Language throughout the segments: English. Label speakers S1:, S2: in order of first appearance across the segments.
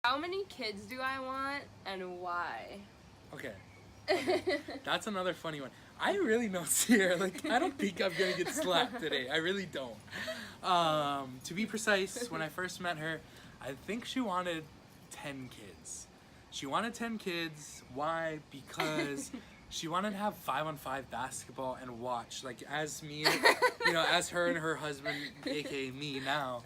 S1: How many kids do I want and why?
S2: Okay. That's another funny one. I really know Sierra. Like, I don't think I'm gonna get slapped today. I really don't. To be precise, when I first met her, I think she wanted 10 kids. She wanted 10 kids. Why? Because she wanted to have 5-on-5 basketball and watch, like, as me, as her and her husband, aka me now,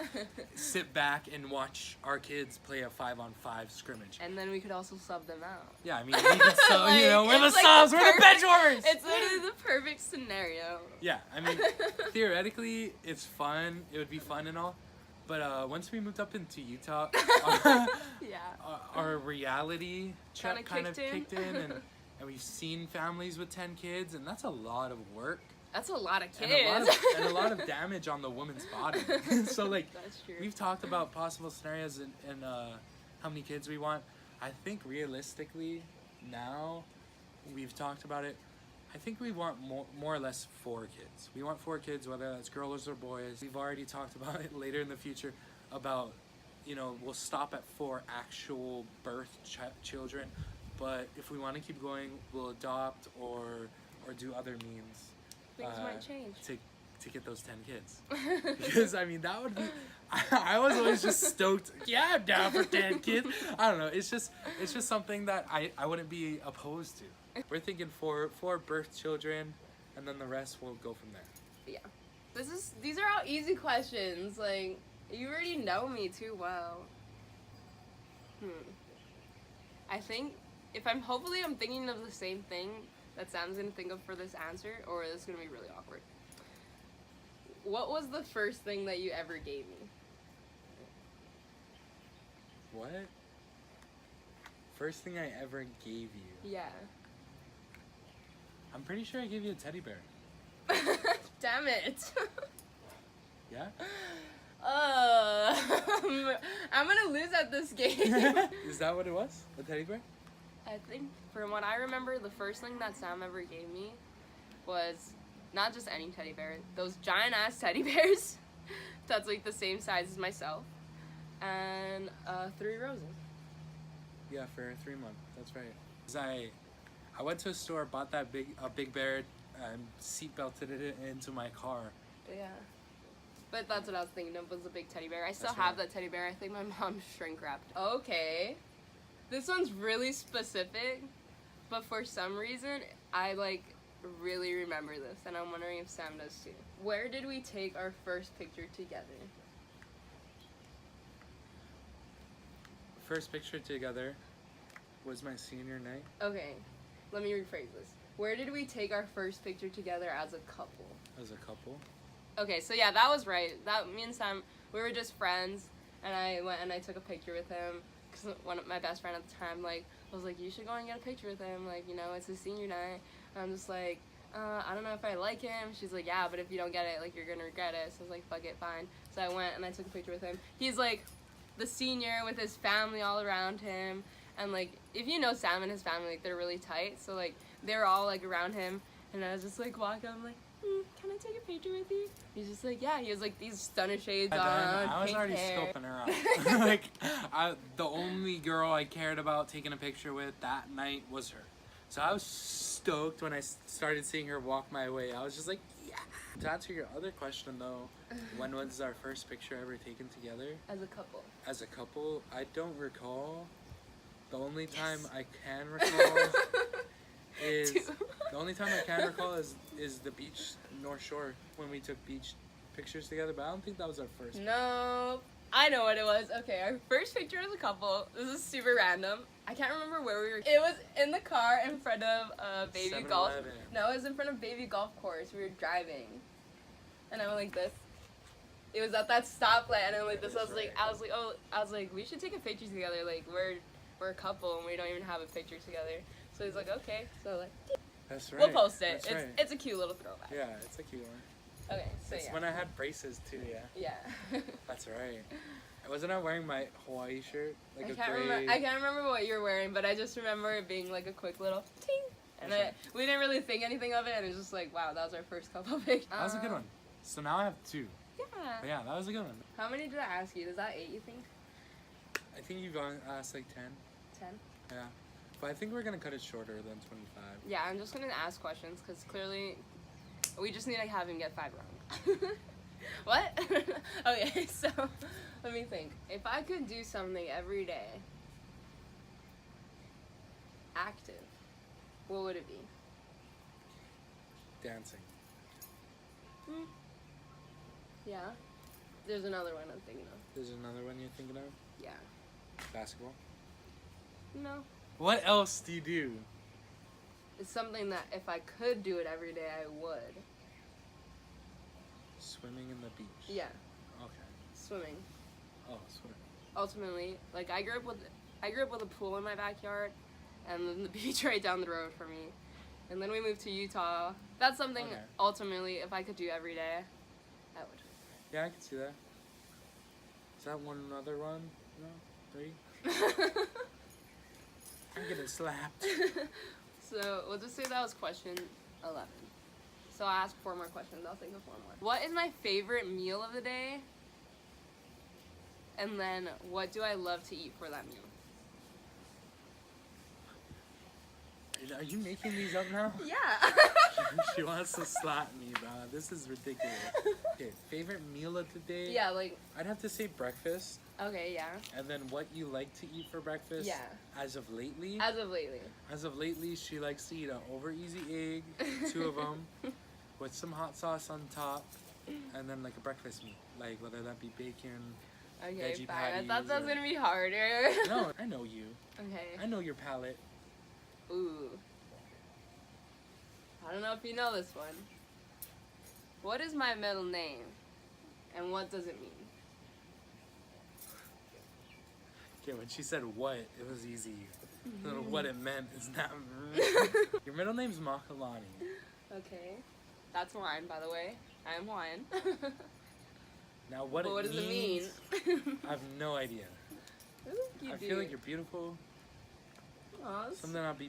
S2: sit back and watch our kids play a 5-on-5 scrimmage.
S1: And then we could also sub them out.
S2: Yeah, I mean, we could sub,
S1: Like,
S2: we're the
S1: it's like
S2: subs,
S1: the
S2: we're the bench warmers!
S1: It's literally the perfect scenario.
S2: Yeah, I mean, theoretically, it's fun. It would be fun and all. But once we moved up into Utah,
S1: Yeah.
S2: our reality check
S1: Kinda
S2: kind of
S1: kicked in.
S2: kicked in. And we've seen families with 10 kids, and that's a lot of work.
S1: That's a lot of
S2: And
S1: kids.
S2: and a lot of damage on the woman's body. So, like,
S1: That's true.
S2: we've talked about possible scenarios and how many kids we want. I think realistically, now, we've talked about it, I think we want more or less 4 kids. We want 4 kids, whether that's girls or boys. We've already talked about it later in the future about, we'll stop at 4 actual birth children. But if we want to keep going, we'll adopt or do other means.
S1: Things might change.
S2: To get those 10 kids. Because, I mean, that would be... I was always just stoked. Yeah, I'm down for 10 kids. I don't know. It's just something that I wouldn't be opposed to. We're thinking 4 birth children, and then the rest will go from there.
S1: Yeah. These are all easy questions. Like, you already know me too well. I think hopefully I'm thinking of the same thing that Sam's gonna think of for this answer, or it's gonna be really awkward. What was the first thing that you ever gave me?
S2: What? First thing I ever gave you?
S1: Yeah.
S2: I'm pretty sure I gave you a teddy bear.
S1: Damn it.
S2: Yeah?
S1: I'm gonna lose at this game.
S2: Is that what it was? A teddy bear?
S1: I think from what I remember, the first thing that Sam ever gave me was not just any teddy bear, those giant ass teddy bears that's like the same size as myself, and 3 roses.
S2: Yeah, for 3 months. That's right. 'Cause I went to a store, bought a big bear, and seat belted it into my car.
S1: Yeah. But that's what I was thinking of, was a big teddy bear. I still
S2: That's
S1: have
S2: right.
S1: that teddy bear. I think my mom shrink wrapped. Okay. This one's really specific, but for some reason, I really remember this, and I'm wondering if Sam does too. Where did we take our first picture together?
S2: First picture together was my senior night.
S1: Okay, let me rephrase this. Where did we take our first picture together as a couple?
S2: As a couple.
S1: Okay, so yeah, that was right. Me and Sam, we were just friends, and I went and I took a picture with him, because one of my best friend at the time, was like, you should go and get a picture with him, it's his senior night. And I'm just like, I don't know if I like him. She's like, yeah, but if you don't get it, you're gonna regret it. So I was like, fuck it, fine. So I went and I took a picture with him. He's the senior with his family all around him, and if you know Sam and his family, they're really tight, so they're all around him, and I was just walking, I'm like, can I take a picture with you? He's just like, yeah. He has these stunner shades on,
S2: I was
S1: pink
S2: already
S1: hair.
S2: scoping her out. The only girl I cared about taking a picture with that night was her. So I was stoked when I started seeing her walk my way. I was just like, yeah. To answer your other question though, when was our first picture ever taken together?
S1: As a couple.
S2: As a couple, I don't recall. The only time I can recall is the beach North Shore, when we took beach pictures together, but I don't think that was our first.
S1: No, I know what it was. Okay, our first picture as a couple. This is super random. I can't remember where we were. It was in the car in front of Baby Golf.
S2: 7-Eleven.
S1: No, it was in front of Baby Golf Course. We were driving, and I went like this. It was at that stoplight, and I went like this. I was like, we should take a picture together. We're a couple, and we don't even have a picture together. So he's like, okay. So
S2: That's right.
S1: we'll post it.
S2: That's right.
S1: It's a cute little throwback.
S2: Yeah, it's a cute one.
S1: Okay, so
S2: It's
S1: yeah.
S2: when I had braces too, yeah.
S1: Yeah.
S2: That's right. Wasn't I wearing my Hawaii shirt?
S1: I can't remember what you were wearing, but I just remember it being a quick little ting. And we didn't really think anything of it, and it was just wow, that was our first couple pictures.
S2: That was a good one. So now I have 2.
S1: Yeah.
S2: But yeah, that was a good one.
S1: How many did I ask you? Is that 8, you think?
S2: I think you've asked like 10.
S1: 10?
S2: Yeah. But I think we're going to cut it shorter than 25.
S1: Yeah, I'm just gonna ask questions because clearly we just need to have him get 5 wrong. What? Okay, so let me think. If I could do something every day, active, what would it be?
S2: Dancing.
S1: Yeah. There's another one I'm thinking of.
S2: There's another one you're thinking of?
S1: Yeah.
S2: Basketball.
S1: No.
S2: What else do you do?
S1: It's something that if I could do it every day, I would.
S2: Swimming in the beach.
S1: Yeah.
S2: Okay.
S1: Swimming.
S2: Oh, swimming.
S1: Ultimately, like I grew up with a pool in my backyard, and then the beach right down the road from me. And then we moved to Utah. That's something
S2: Okay.
S1: ultimately, if I could do every day, I would.
S2: Yeah, I can see that. Is that one another one? No? 3? I'm getting slapped.
S1: So we'll just say that was question 11. So I'll ask 4 more questions. I'll think of 4 more. What is my favorite meal of the day? And then what do I love to eat for that meal?
S2: Are you making these up now?
S1: Yeah.
S2: She wants to slap me, bro. This is ridiculous. Okay, favorite meal of the day?
S1: Yeah, like,
S2: I'd have to say breakfast.
S1: okay, yeah.
S2: And then what you like to eat for breakfast?
S1: Yeah.
S2: As of lately?
S1: As of lately.
S2: As of lately, she likes to eat an over easy egg, 2 of them, with some hot sauce on top, and then like a breakfast meat, like whether that be bacon.
S1: Okay,
S2: Veggie
S1: fine. I thought
S2: patties
S1: that was
S2: or-
S1: gonna be harder.
S2: No, I know you.
S1: Okay.
S2: I know your palate.
S1: Ooh. I don't know if you know this one. What is my middle name? And what does it mean?
S2: Okay, when she said what, it was easy. What it meant is not. Your middle name's Makalani.
S1: Okay. That's Hawaiian, by the way. I am Hawaiian.
S2: Now, what
S1: But
S2: it
S1: what does
S2: means,
S1: it mean?
S2: I have no idea.
S1: You
S2: I
S1: do.
S2: feel like you're beautiful.
S1: Aw,
S2: Something about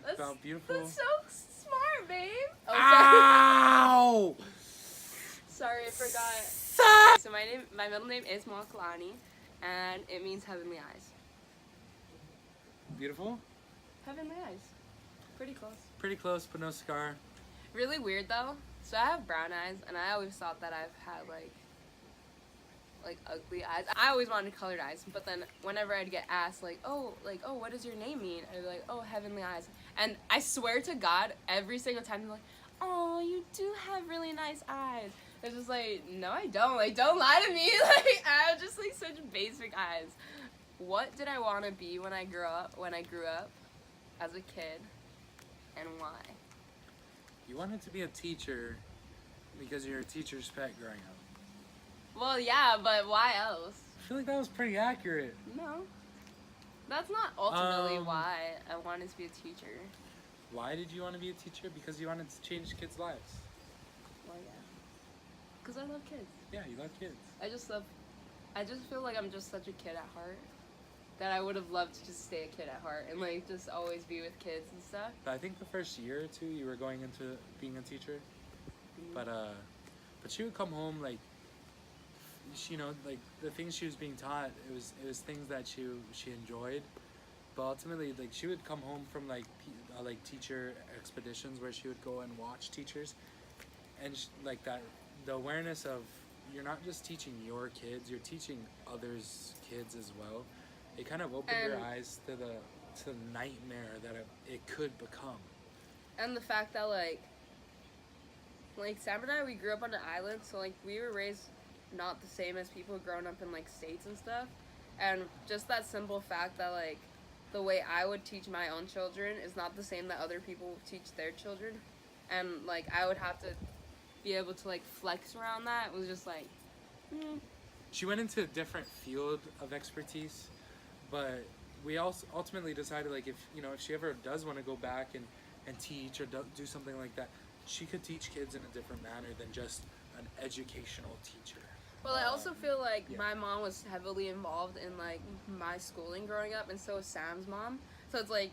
S2: beautiful.
S1: That's so smart, babe. Oh,
S2: Ow!
S1: sorry, I forgot. So my middle name is Makalani, and it means heavenly eyes.
S2: Beautiful?
S1: Heavenly eyes. Pretty close.
S2: Pretty close, but no scar.
S1: Really weird though. So I have brown eyes, and I always thought that I've had like ugly eyes. I always wanted colored eyes, but then whenever I'd get asked oh, what does your name mean? I'd be like, oh, heavenly eyes. And I swear to God, every single time they're like, oh, you do have really nice eyes. It's just like, no, I don't. Like, don't lie to me. Like, I have just like such basic eyes. What did I want to be when I grew up? As a kid, and why?
S2: You wanted to be a teacher because you're a teacher's pet growing up.
S1: Well, yeah, but why else?
S2: I feel like that was pretty accurate.
S1: No. That's not ultimately
S2: Um,
S1: why I wanted to be a teacher.
S2: Why did you want to be a teacher? Because you wanted to change kids' lives.
S1: Well, yeah. Because I love kids.
S2: Yeah, you love kids.
S1: I just feel like I'm just such a kid at heart that I would have loved to just stay a kid at heart and like just always be with kids and stuff.
S2: But I think the first year or 2 you were going into being a teacher. But she would come home like, she, like the things she was being taught, it was things that she enjoyed. But ultimately, like she would come home from like teacher expeditions where she would go and watch teachers, and like that, the awareness of you're not just teaching your kids, you're teaching others' kids as well. It kind of opened her eyes to the nightmare that it could become.
S1: And the fact that like Sam and I, we grew up on an island, so like we were raised not the same as people growing up in like states and stuff. And just that simple fact that like the way I would teach my own children is not the same that other people teach their children. And like I would have to be able to like flex around that. It was just like,
S2: She went into a different field of expertise, but we also ultimately decided like if she ever does want to go back and teach or do something like that, she could teach kids in a different manner than just an educational teacher.
S1: Well, I also feel like
S2: yeah.
S1: my mom was heavily involved in like my schooling growing up, and so is Sam's mom. So it's like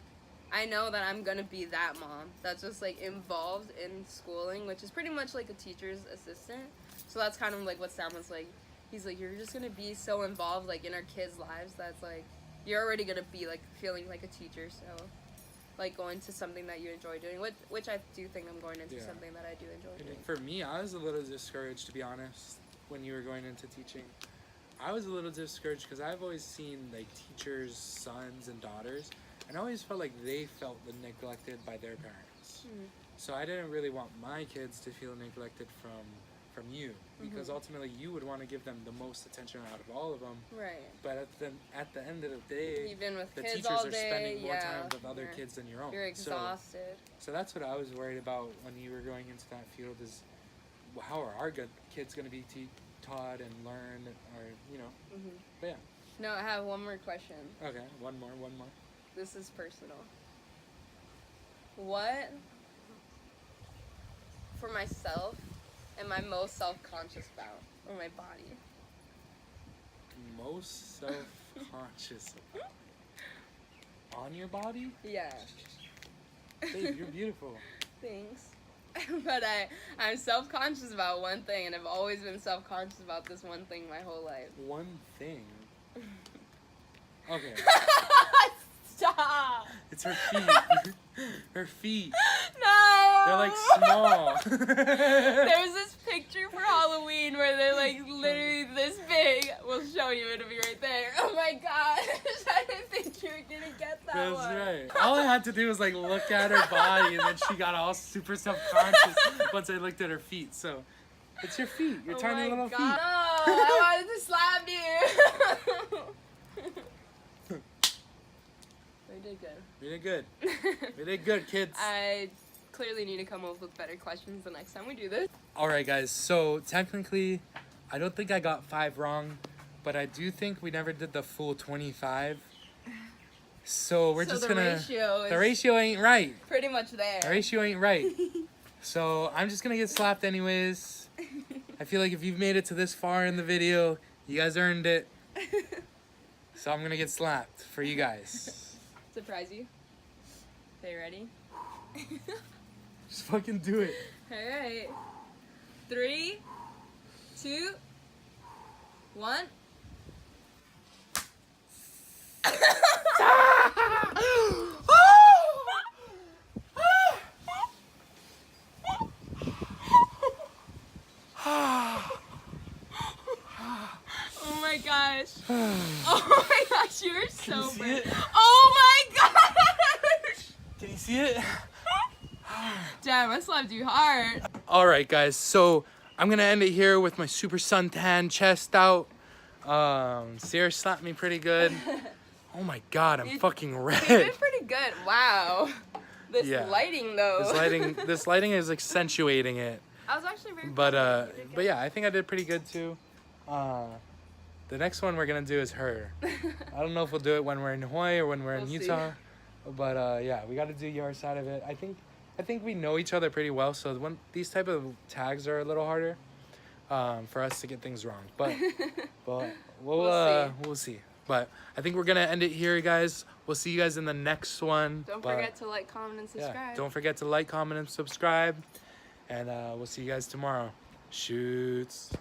S1: I know that I'm gonna be that mom that's just like involved in schooling, which is pretty much like a teacher's assistant. So that's kind of like what Sam was like. He's like, you're just gonna be so involved like in our kids' lives that's like you're already gonna be like feeling like a teacher, so like going to something that you enjoy doing, which I do think I'm going into something that I do enjoy doing.
S2: For me, I was a little discouraged, to be honest, when you were going into teaching. I was a little discouraged because I've always seen like teachers' sons and daughters, and I always felt like they felt neglected by their parents. So I didn't really want my kids to feel neglected from you, because ultimately you would want to give them the most attention out of all of them.
S1: Right.
S2: But at the end of the day,
S1: even with
S2: the
S1: kids
S2: teachers
S1: all
S2: are
S1: day,
S2: spending more time with other kids than your own.
S1: You're exhausted.
S2: So that's what I was worried about when you were going into that field, is how are our kids going to be taught and learn, or, you know. But yeah.
S1: No, I have one more question.
S2: Okay, one more.
S1: This is personal. What, for myself, am I most self-conscious about, or my body?
S2: Most self-conscious about? On your body?
S1: Yeah.
S2: Babe, you're beautiful.
S1: Thanks. But I'm self-conscious about one thing, and I've always been self-conscious about this one thing my whole life.
S2: One thing? Okay.
S1: Stop!
S2: It's her feet. Her feet.
S1: No!
S2: They're like small.
S1: There's this picture for Halloween where they're like literally this big. We'll show you, it'll be right there. Oh my gosh, I didn't think you were gonna get that
S2: That's
S1: one.
S2: right. All I had to do was like look at her body, and then she got all super self-conscious once I looked at her feet. So it's your feet, your tiny little feet.
S1: No, I wanted to slap you. We did good.
S2: We did good. We did good, kids.
S1: I clearly need to come up with better questions the next time we do this.
S2: Alright guys, so technically I don't think I got 5 wrong, but I do think we never did the full 25. So we're just gonna... The ratio ain't right.
S1: Pretty much there.
S2: The ratio ain't right. So I'm just gonna get slapped anyways. I feel like if you've made it to this far in the video, you guys earned it. So I'm gonna get slapped for you guys.
S1: Surprise you. Okay, ready?
S2: Just fucking do it.
S1: Alright. 3, 2, 1. Oh my gosh. Oh my gosh, you're so brave. Oh my gosh!
S2: Can you see it?
S1: Damn, I slapped you hard.
S2: Alright guys, so I'm gonna end it here with my super suntan chest out. Sierra slapped me pretty good. Oh my god, I'm fucking red.
S1: You did pretty good. Wow. This lighting though.
S2: This lighting is accentuating it.
S1: I was actually very
S2: But yeah, I think I did pretty good too. The next one we're gonna do is her. I don't know if we'll do it when we're in Hawaii or when we're in Utah. But yeah, we gotta do your side of it. I think we know each other pretty well, so when these type of tags are a little harder for us to get things wrong. But we'll see. But I think we're gonna end it here, guys. We'll see you guys in the next one.
S1: Don't forget to like, comment, and subscribe.
S2: Yeah, don't forget to like, comment, and subscribe. And we'll see you guys tomorrow. Shoots.